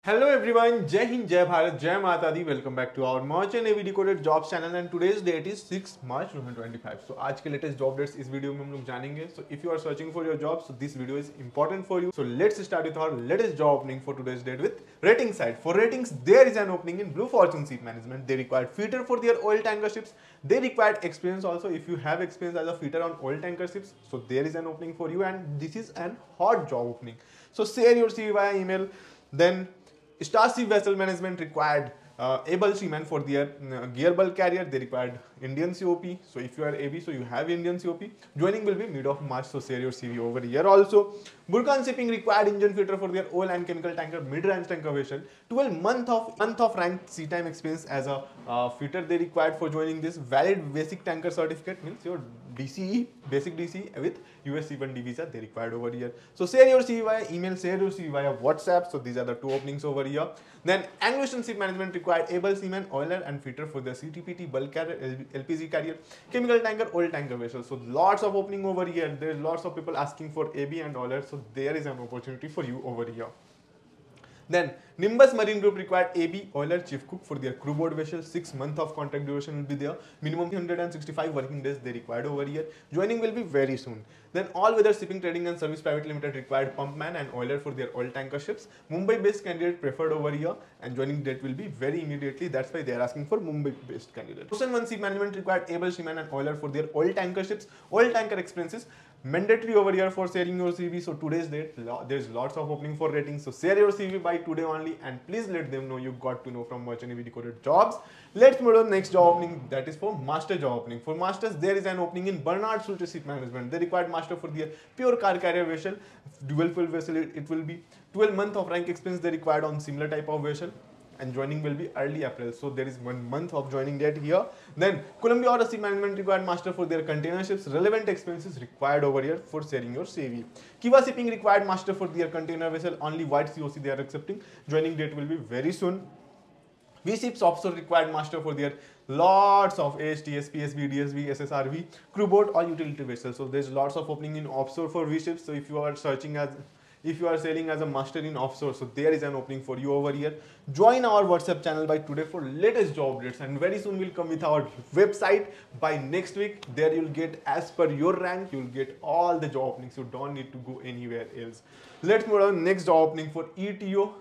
Hello everyone, Jai Hind, Jai Bharat, Jai Mata Di. Welcome back to our Merchant Navy Decoded Jobs channel and today's date is 6 March 2025. So आज के latest job dates इस video में हम लोग जानेंगे. So if you are searching for your job, so this video is important for you. So let's start with our latest job opening for today's date with rating side. For ratings, there is an opening in Blue Fortune Ship Management. They required fitter for their oil tanker ships. They required experience also. If you have experience as a fitter on oil tanker ships, so there is an opening for you and this is an hot job opening. So share your CV via email. Then Starship Vessel Management required able seamen for their gear bulk carrier. They required Indian COP. So if you are AB, so you have Indian COP. Joining will be mid of March. So share your CV over here also. Burkan Shipping required engine fitter for their oil and chemical tanker mid-range tanker vessel. 12 month of ranked sea time experience as a fitter they required for joining this. Valid basic tanker certificate means your DCE, basic DCE with US C1D visa they required over here. So share your CV via email, share your CV via WhatsApp. So these are the two openings over here. Then Anglo-Ocean Ship Management required able seaman, oiler and fitter for the CTPT, bulk carrier, LPG carrier, chemical tanker, oil tanker vessel. So lots of opening over here. There is lots of people asking for AB and oiler. So there is an opportunity for you over here. Then Nimbus Marine Group required AB, oiler, chief cook for their crew board vessel. 6 months of contract duration will be there. Minimum 165 working days they required over here. Joining will be very soon. Then All Weather Shipping Trading and Service Private Limited required pumpman and oiler for their oil tanker ships. Mumbai-based candidate preferred over here and joining date will be very immediately. That's why they are asking for Mumbai-based candidate. Ocean One Ship Management required able seaman and oiler for their oil tanker ships. Oil tanker expenses mandatory over here for sharing your CV. So today's date, there's lots of opening for ratings. So share your CV by today only and please let them know you got to know from Merchant Navy Decoded Jobs. Let's move on to the next job opening, that is for master job opening. For masters, there is an opening in Bernard Schulte Ship Management. They required master for their pure car carrier vessel, dual fuel vessel. It will be 12 month of rank experience they required on similar type of vessel. And joining will be early April. So there is 1 month of joining date here. Then Columbia Order Ship Management required master for their container ships. Relevant expenses required over here for sharing your CV. Kiva Shipping required master for their container vessel. Only white COC they are accepting. Joining date will be very soon. V ships offshore required master for their lots of ASTS, PSV, DSV, SSRV, crew boat or utility vessels. So there's lots of opening in offshore for V ships. So if you are selling as a master in offshore, so there is an opening for you over here. Join our WhatsApp channel by today for latest job updates and very soon we'll come with our website by next week. There you'll get as per your rank, you'll get all the job openings. You don't need to go anywhere else. Let's move on next job opening for ETO.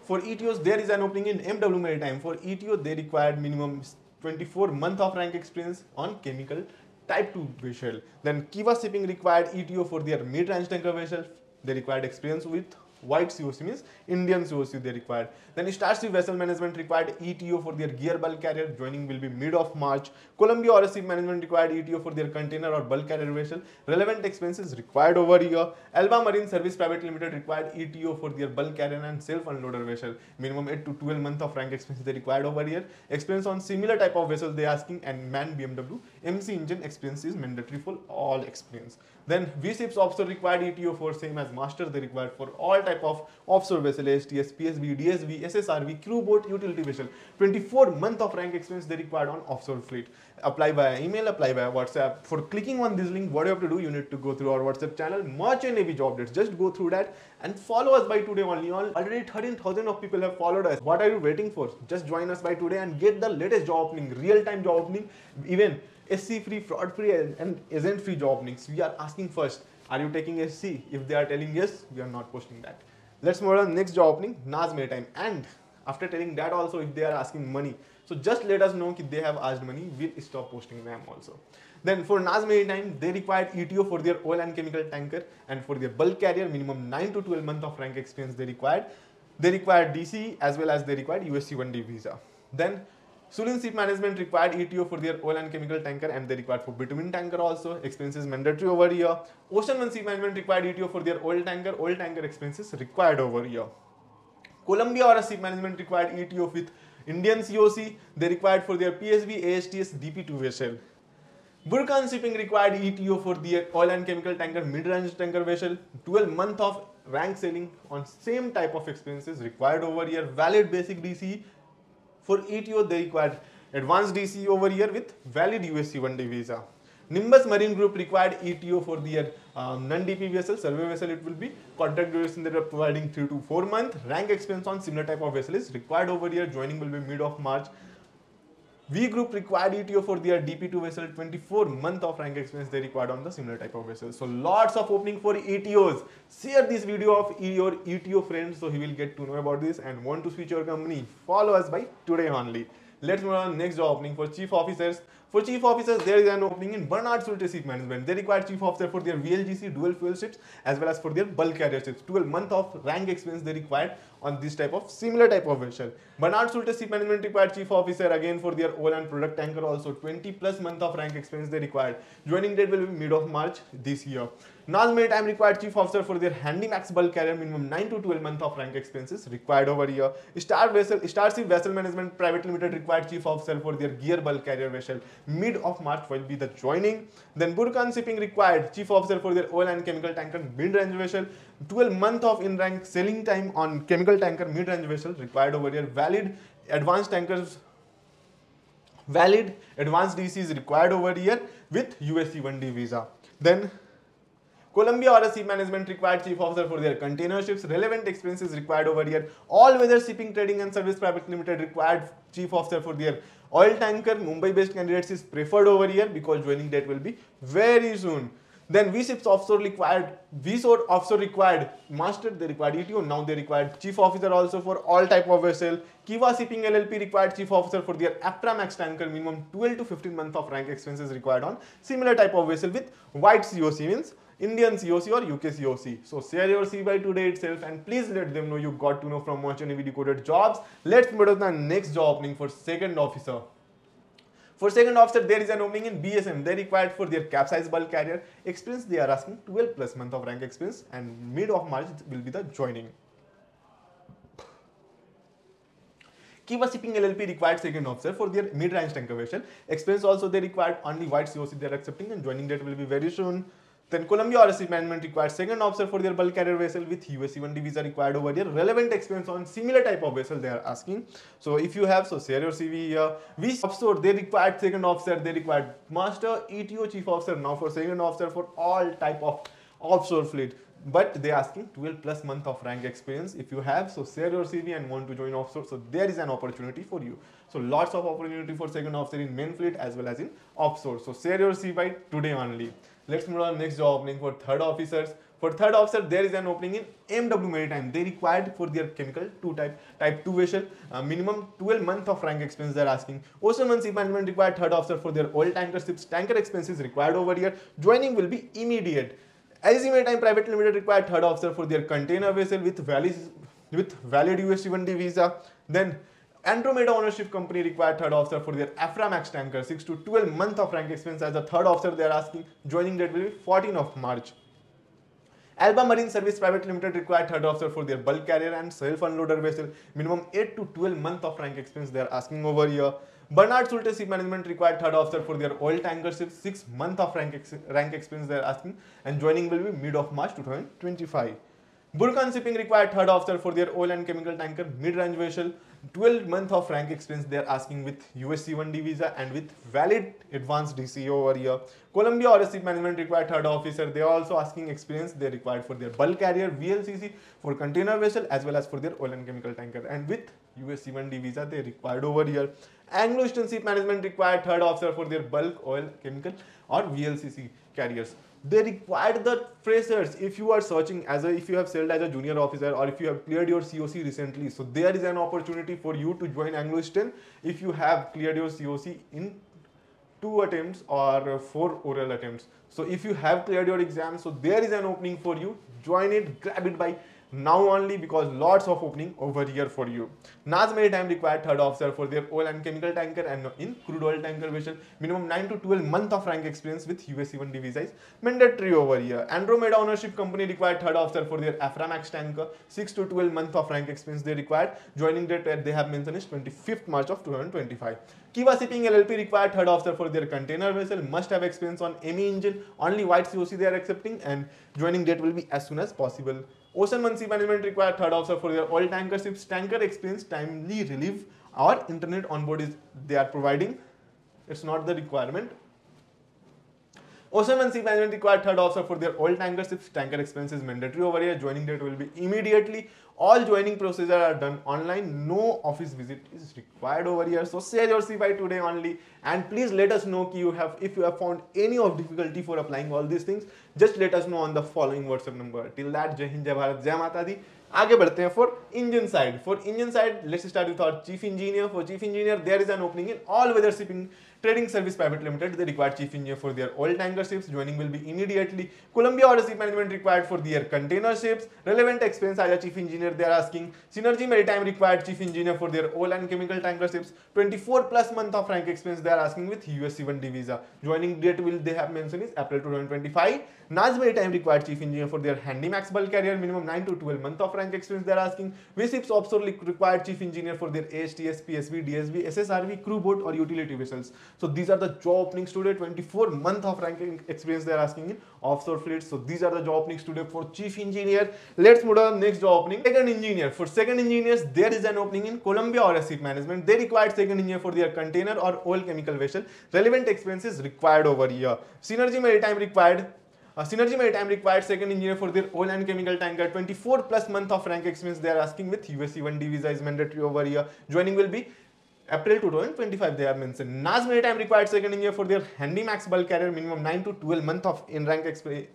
For ETOs there is an opening in MW Maritime. For ETO they required minimum 24 month of rank experience on chemical Type 2 vessel. Then Kiva Shipping required ETO for their mid-range tanker vessel. They required experience with white COC means Indian COC they required. Then Starship Vessel Management required ETO for their gear bulk carrier. Joining will be mid of March. Columbia Order Ship Management required ETO for their container or bulk carrier vessel. Relevant expenses required over here. Alba Marine Service Private Limited required ETO for their bulk carrier and self-unloader vessel. Minimum 8 to 12 month of rank expenses they required over here. Experience on similar type of vessel they asking and man BMW MC engine experience is mandatory for all experience. Then V ships offshore required ETO for same as master they required for all type of offshore vessel ASTS, PSV, DSV, SSRV, crew boat, utility vessel. 24 month of rank experience they required on offshore fleet. Apply via email, apply via WhatsApp. For clicking on this link, what you have to do, you need to go through our WhatsApp channel, Merchant Navy Job Dates. Just go through that and follow us by today only. Already 13,000 of people have followed us. What are you waiting for? Just join us by today and get the latest job opening, real-time job opening, even SC free, fraud free and agent free job openings. We are asking first, are you taking SC? If they are telling yes, we are not posting that. Let's move on to the next job opening, NAS Maritime. And after telling that also, if they are asking money, so just let us know if they have asked money, we'll stop posting them also. Then for NAS Maritime, they required ETO for their oil and chemical tanker and for their bulk carrier, minimum 9 to 12 month of rank experience they required. They required DC as well as they required USC1D visa. Then Sulin Ship Management required ETO for their oil and chemical tanker and they required for bitumen tanker also. Expenses mandatory over here. Ocean One Ship Management required ETO for their oil tanker expenses required over here. Columbia Order Ship Management required ETO with Indian COC. They required for their PSV, ASTS, DP2 vessel. Burkan Shipping required ETO for their oil and chemical tanker mid-range tanker vessel. 12 month of rank sailing on same type of expenses required over here. Valid basic DC. For ETO they required advanced DC over here with valid USC1D visa. Nimbus Marine Group required ETO for their non-DP vessel, survey vessel it will be. Contract duration they are providing 3 to 4 months. Rank expense on similar type of vessel is required over here. Joining will be mid of March. V Group required ETO for their DP2 vessel, 24 month of rank experience they required on the similar type of vessel. So lots of opening for ETOs. Share this video of your ETO friends so he will get to know about this and want to switch your company. Follow us by today only. Let's move on next job opening for chief officers. For chief officers, there is an opening in Bernard Sulte Ship Management. They require chief officer for their VLGC dual fuel ships as well as for their bulk carrier ships. 12 month of rank experience they required on this type of similar type of vessel. Bernard Sulte Ship Management required chief officer again for their oil and product tanker also 20 plus month of rank experience they required. Joining date will be mid of March this year. NAS Maritime required chief officer for their Handymax bulk carrier, minimum 9 to 12 month of rank expenses required over here. Starship Vessel Management Private Limited required chief officer for their gear bulk carrier vessel. Mid of March will be the joining. Then Burkhan Shipping required chief officer for their oil and chemical tanker mid-range vessel. 12 month of in-rank sailing time on chemical tanker mid-range vessel required over here. Valid advanced DC is required over here with USC 1D visa. Then Columbia Order Ship Management required chief officer for their container ships. Relevant experiences required over here. All Weather Shipping Trading and Service Private Limited required chief officer for their oil tanker. Mumbai based candidates is preferred over here because joining date will be very soon. Then V-Ships Offshore required master, they required ETO, now they required chief officer also for all type of vessel. Kiva Shipping LLP required chief officer for their Aframax tanker, minimum 12 to 15 months of rank expenses required on similar type of vessel with white COC, means Indian COC or UK COC. So share your CV by today itself and please let them know you got to know from watching ETO Coded Jobs. Let's move to the next job opening for second officer. For second officer, there is an opening in BSM. They required for their capsize bulk carrier experience. They are asking 12 plus month of rank experience and mid of March will be the joining. Kiva Shipping LLP required second officer for their mid-range tanker vessel. Experience also they required only white COC they are accepting and joining date will be very soon. Then Columbia Order Ship Management required second officer for their bulk carrier vessel with USC 1D visa required over here. Relevant experience on similar type of vessel they are asking. So if you have, so share your CV here. We offshore, they required second officer, they required master, ETO chief officer, now for second officer for all type of offshore fleet. But they are asking 12 plus month of rank experience. If you have, so share your CV and want to join offshore, so there is an opportunity for you. So lots of opportunity for second officer in main fleet as well as in offshore. So share your CV by today only. Let's move on next job opening for third officers. For third officer, there is an opening in MW Maritime. They required for their chemical type 2 vessel, minimum 12 month of rank experience they are asking. Ocean 1 Ship Management required third officer for their oil tanker ships. Tanker expenses required over here. Joining will be immediate. LC Maritime Private Limited required third officer for their container vessel with valid USC 1D visa. Then Andromeda Ownership Company required third officer for their Aframax tanker. 6 to 12 month of rank experience as a third officer they are asking. Joining date will be 14 of March. Alba Marine Service Private Limited required third officer for their bulk carrier and self-unloader vessel. Minimum 8 to 12 month of rank experience they are asking over here. Bernard Sulte Ship Management required third officer for their oil tanker ships. 6 month of rank experience they are asking and joining will be mid of March 2025. Burkhan Shipping required third officer for their oil and chemical tanker mid-range vessel. 12 month of rank experience they are asking with USC 1D visa and with valid advanced DCO over here. Columbia Order Ship Management required third officer. They are also asking experience they required for their bulk carrier VLCC, for container vessel as well as for their oil and chemical tanker, and with USC 1D visa they required over here. Anglo Eastern Ship Management required third officer for their bulk, oil, chemical or VLCC carriers. They required the freshers if you are searching if you have sailed as a junior officer or if you have cleared your COC recently. So there is an opportunity for you to join Anglo Eastern if you have cleared your COC in 2 attempts or 4 oral attempts. So if you have cleared your exam, so there is an opening for you. Join it, grab it by now only because lots of opening over here for you. NAS Maritime required third officer for their oil and chemical tanker and in crude oil tanker vessel. Minimum 9 to 12 month of rank experience with USC 1D visa is mandatory over here. Andromeda Ownership Company required third officer for their Aframax tanker. 6 to 12 month of rank experience they required. Joining date they have mentioned is 25th March of 2025. Kiva Shipping LLP required third officer for their container vessel. Must have experience on ME engine. Only white COC they are accepting and joining date will be as soon as possible. Ocean 1 Ship Management required third officer for their oil tanker ships. Tanker experience, timely relief or internet on board is they are providing. It's not the requirement. Ocean and Sea Management required third officer for their oil tanker ships. Tanker expenses mandatory over here. Joining date will be immediately. All joining procedures are done online. No office visit is required over here. So share your CV today only, and please let us know if you have found any of difficulty for applying all these things. Just let us know on the following WhatsApp number. Till that, Jai Hind, Jai Bharat, Jai Mata Di. आगे बढ़ते हैं for engine side. For engine side, let's start with our chief engineer. For chief engineer, there is an opening in All Weather Shipping Trading Service Private Limited. They require chief engineer for their oil tanker ships. Joining will be immediately. Columbia Order Ship Management required for their container ships. Relevant experience as a chief engineer they are asking. Synergy Maritime required chief engineer for their oil and chemical tanker ships. 24 plus month of rank experience they are asking with USC1D visa. Joining date will they have mentioned is April 2025. Naz Maritime required chief engineer for their Handymax bulk carrier. Minimum 9 to 12 month of rank experience they are asking. V-ships offshore required chief engineer for their ASTS, PSV, DSV, SSRV, crew boat or utility vessels. So these are the job openings today. 24 month of ranking experience they are asking in offshore fleets. So these are the job openings today for chief engineer. Let's move on next job opening. Second engineer. For second engineers, there is an opening in Columbia Order Ship Management. They required second engineer for their container or oil chemical vessel. Relevant experience is required over here. Synergy Maritime required second engineer for their oil and chemical tanker. 24 plus month of rank experience they are asking with USC1D visa is mandatory over here. Joining will be April 2025 they have mentioned. Naz Maritime required second engineer for their Handymax bulk carrier. Minimum 9 to 12 month of in-rank experience.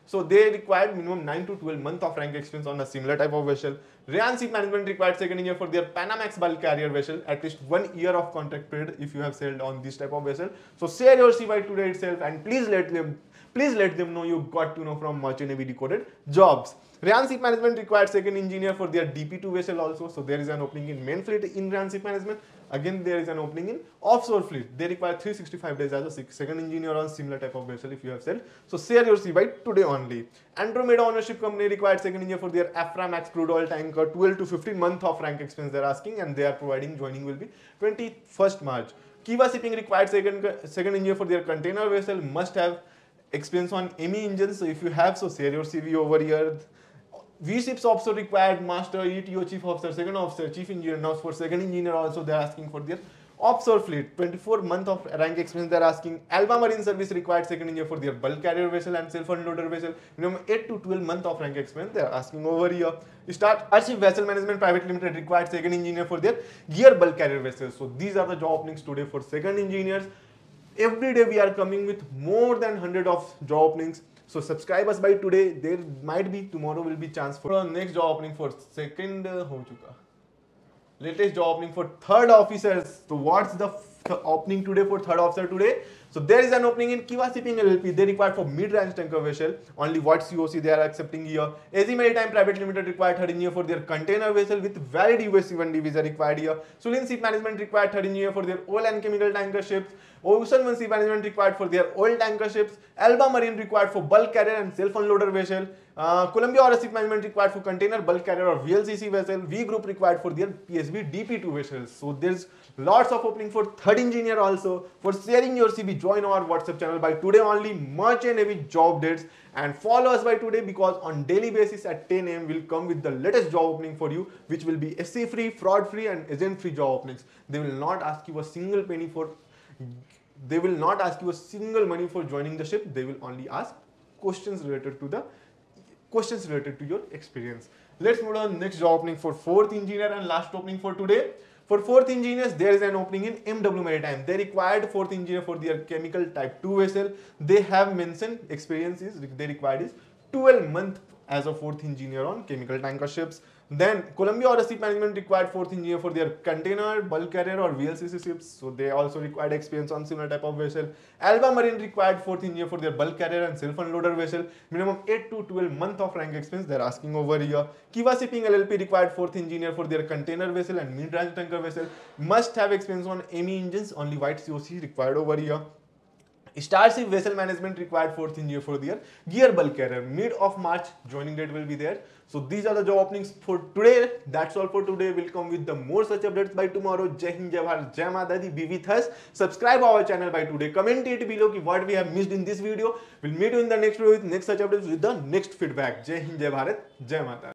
So they required minimum 9 to 12 month of rank experience on a similar type of vessel. Rayan Ship Management required second engineer for their Panamax bulk carrier vessel. At least 1 year of contract period if you have sailed on this type of vessel. So share your CV today itself, and please let them know you got to know from Merchant Navy Decoded Jobs. Rayan Ship Management required second engineer for their DP2 vessel also. So there is an opening in main fleet in Rayan Ship Management. Again, there is an opening in offshore fleet. They require 365 days as a second engineer on similar type of vessel if you have sailed. So share your CV today only. Andromeda Ownership Company required second engineer for their Aframax crude oil tanker. 12 to 15 month of rank experience they are asking, and they are providing. Joining will be 21st March. Kiva Shipping required second engineer for their container vessel. Must have experience on ME engines. So if you have, so share your CV over here. V-ships offshore required master, ETO chief officer, second officer, chief engineer. Now for second engineer also they are asking for their offshore fleet. 24 month of rank experience they are asking. Alba Marine Service required second engineer for their bulk carrier vessel and self-unloader vessel. Minimum 8 to 12 month of rank experience they are asking over here. Starship Vessel Management Private Limited required second engineer for their gear bulk carrier vessels. So these are the job openings today for second engineers. Every day we are coming with more than 100 of job openings. So subscribe us by today. There might be tomorrow will be chance for our next job opening for second latest job opening for third officers. So what's the opening today for third officer today? So there is an opening in Kiva Shipping LLP. They require for mid-range tanker vessel. Only what COC they are accepting here. AZ Maritime Private Limited required third engineer for their container vessel with valid USC1D visa required here. Sulin Ship Management required third engineer for their oil and chemical tanker ships. Ocean One Ship Management required for their oil tanker ships. Alba Marine required for bulk carrier and self-unloader vessel. Columbia Order Ship Management required for container, bulk carrier or VLCC vessel. V Group required for their PSV DP2 vessels. So there's lots of opening for third engineer also. For sharing your CV, join our WhatsApp channel by today only, Merchant Navy Job Dates, and follow us by today, because on daily basis at 10 AM we'll come with the latest job opening for you, which will be SC free, fraud free and agent free job openings. They will not ask you a single penny for money for joining the ship. They will only ask questions related to your experience. Let's move on next job opening for fourth engineer and last opening for today. For fourth engineers, there is an opening in MW Maritime. They required fourth engineer for their chemical type 2 vessel. They have mentioned experiences they required is 12 months as a fourth engineer on chemical tanker ships. Then Columbia Order Ship Management required fourth engineer for their container, bulk carrier or VLCC ships. So they also required experience on similar type of vessel. Alba Marine required fourth engineer for their bulk carrier and self-unloader vessel. Minimum 8 to 12 month of rank experience they are asking over here. Kiva Shipping LLP required fourth engineer for their container vessel and mid-range tanker vessel. Must have experience on ME engines. Only white COC required over here. Starship Vessel Management required fourth engineer for their gear bulk carrier. Mid of March joining date will be there. So these are the job openings for today. That's all for today. We'll come with the more such updates by tomorrow. Jai Hind, Jai Bharat, Jai Mata Di. Be with us. Subscribe our channel by today. Comment it below what we have missed in this video. We'll meet you in the next video with next such updates with the next feedback. Jai Hind, Jai Bharat, Jai Mata.